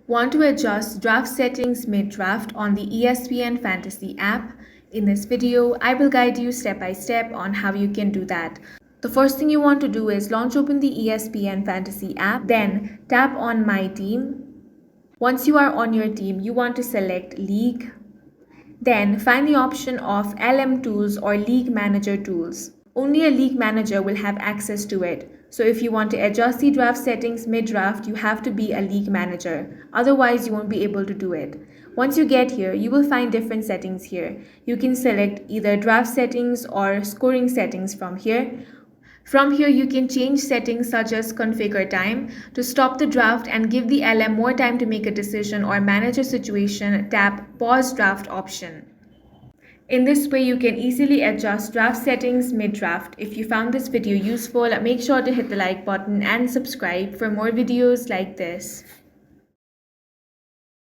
Want to adjust draft settings mid-draft on the ESPN Fantasy app? In this video, I will guide you step by step on how you can do that. The first thing you want to do is launch open the ESPN Fantasy app, then tap on My Team. Once you are on your team, you want to select League. Then find the option of LM Tools or League Manager Tools. Only a league manager will have access to it. So if you want to adjust the draft settings mid-draft, you have to be a league manager. Otherwise, you won't be able to do it. Once you get here, you will find different settings here. You can select either draft settings or scoring settings from here. From here, you can change settings such as configure time. To stop the draft and give the LM more time to make a decision or manage a situation, tap pause draft option. In this way, you can easily adjust draft settings mid-draft. If you found this video useful, make sure to hit the like button and subscribe for more videos like this.